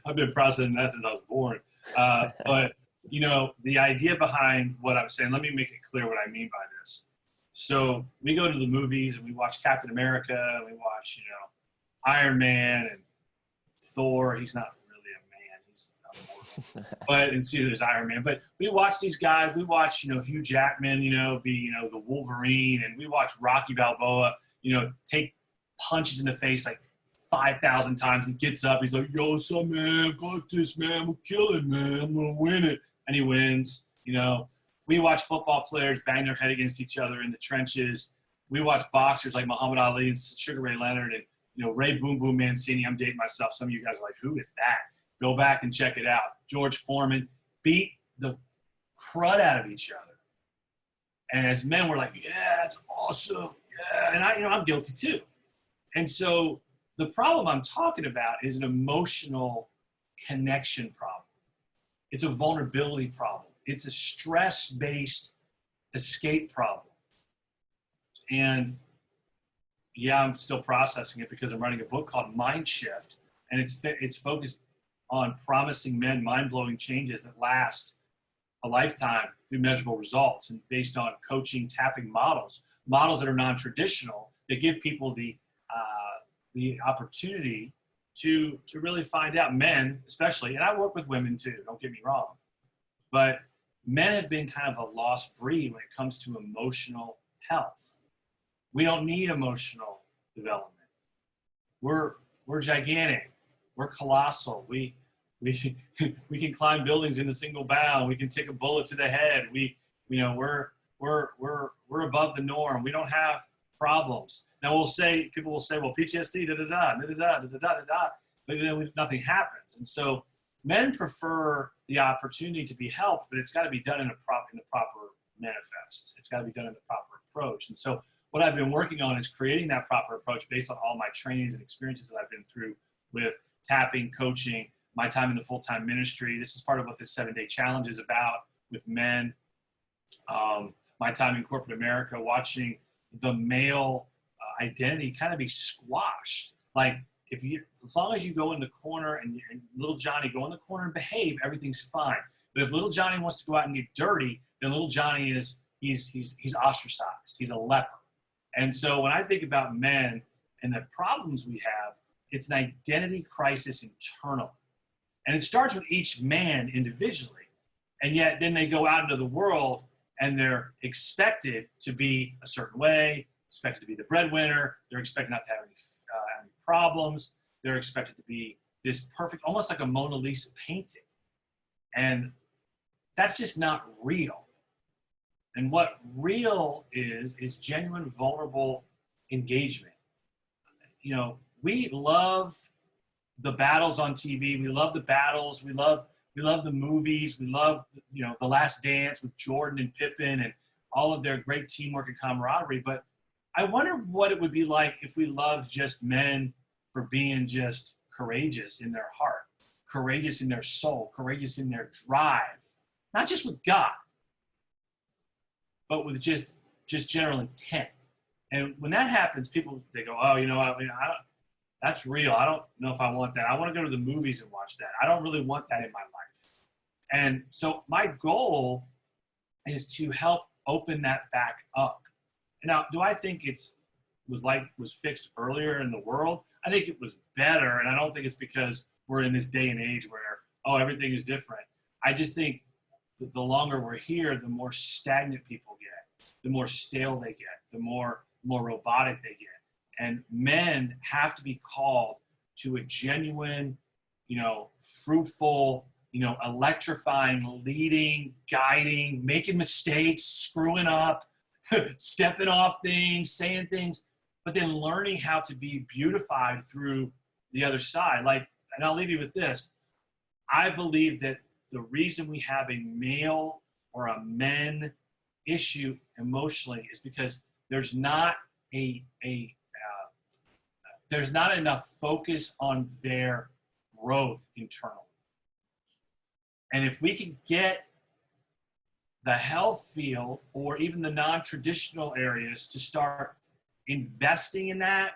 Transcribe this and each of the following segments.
I've been processing that since I was born. But, you know, the idea behind what I'm saying, let me make it clear what I mean by this. So we go to the movies and we watch Captain America, and we watch, you know, Iron Man and Thor. He's not really a man. He's immortal. But, and see, there's Iron Man. But we watch these guys. We watch, you know, Hugh Jackman, you know, be, you know, the Wolverine. And we watch Rocky Balboa, you know, take punches in the face like 5,000 times. He gets up. He's like, yo, what's up, man? Got this, man. I'm going to kill it, man. I'm going to win it. And he wins. You know, we watch football players bang their head against each other in the trenches. We watch boxers like Muhammad Ali and Sugar Ray Leonard and, you know, Ray Boom Boom Mancini. I'm dating myself. Some of you guys are like, who is that? Go back and check it out. George Foreman beat the crud out of each other. And as men, we're like, yeah, that's awesome. Yeah. And I, you know, I'm guilty too. And so the problem I'm talking about is an emotional connection problem. It's a vulnerability problem. It's a stress-based escape problem. And yeah, I'm still processing it because I'm writing a book called Mind Shift, and it's focused on promising men mind-blowing changes that last a lifetime through measurable results, and based on coaching, tapping models that are non-traditional, that give people the opportunity to really find out, men especially, and I work with women too, don't get me wrong, but men have been kind of a lost breed when it comes to emotional health. We don't need emotional development. We're gigantic. We're colossal. We can climb buildings in a single bound. We can take a bullet to the head. We're above the norm. We don't have problems. Now people will say, well, PTSD, but then nothing happens. And so men prefer the opportunity to be helped, but it's got to be done in the proper manifest. It's got to be done in the proper approach. And so what I've been working on is creating that proper approach based on all my trainings and experiences that I've been through with tapping, coaching, my time in the full-time ministry. This is part of what this 7-day challenge is about with men. My time in corporate America, watching the male identity kind of be squashed. Like, as long as you go in the corner and little Johnny go in the corner and behave, everything's fine. But if little Johnny wants to go out and get dirty, then little Johnny he's ostracized. He's a leper. And so when I think about men and the problems we have, it's an identity crisis internally. And it starts with each man individually. And yet then they go out into the world and they're expected to be a certain way, expected to be the breadwinner. They're expected not to have any problems. They're expected to be this perfect, almost like a Mona Lisa painting. And that's just not real. And what real is genuine, vulnerable engagement. You know, we love the battles on TV. We love the battles. We love the movies. We love, you know, The Last Dance with Jordan and Pippen and all of their great teamwork and camaraderie. But I wonder what it would be like if we loved just men for being just courageous in their heart, courageous in their soul, courageous in their drive, not just with God, but with just general intent. And when that happens, people, they go, oh, you know, that's real. I don't know if I want that. I want to go to the movies and watch that. I don't really want that in my life. And so my goal is to help open that back up. Now, do I think was fixed earlier in the world? I think it was better, and I don't think it's because we're in this day and age where, oh, everything is different. I just think that the longer we're here, the more stagnant people get, the more stale they get, the more robotic they get. And men have to be called to a genuine, you know, fruitful, you know, electrifying, leading, guiding, making mistakes, screwing up, stepping off things, saying things, but then learning how to be beautified through the other side. Like, and I'll leave you with this. I believe that the reason we have a male or a men issue emotionally is because there's not there's not enough focus on their growth internally. And if we can get the health field or even the non-traditional areas to start investing in that,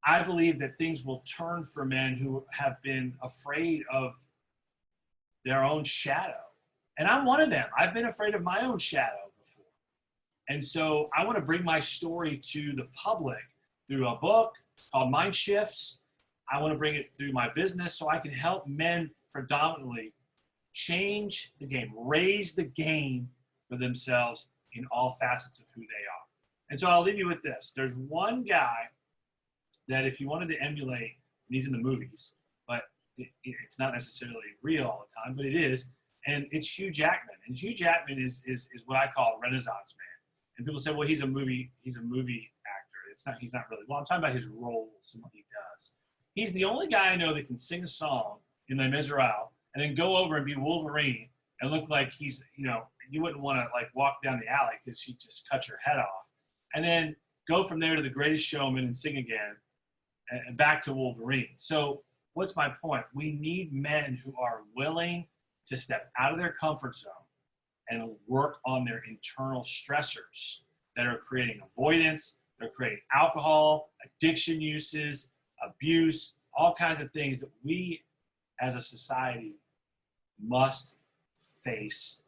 I believe that things will turn for men who have been afraid of their own shadow. And I'm one of them. I've been afraid of my own shadow before. And so I want to bring my story to the public through a book called Mind Shifts. I want to bring it through my business so I can help men predominantly change the game, raise the game for themselves in all facets of who they are. And so I'll leave you with this. There's one guy that if you wanted to emulate, and he's in the movies, but it's not necessarily real all the time, but it is, and it's Hugh Jackman. And Hugh Jackman is what I call a Renaissance man. And people say, well, he's a movie actor. He's not really. Well, I'm talking about his roles and what he does. He's the only guy I know that can sing a song in Les Miserables and then go over and be Wolverine and look like he's, you wouldn't want to like walk down the alley because he just cut your head off. And then go from there to The Greatest Showman and sing again and back to Wolverine. So what's my point? We need men who are willing to step out of their comfort zone and work on their internal stressors that are creating avoidance, they're creating alcohol, addiction uses, abuse, all kinds of things that we as a society must face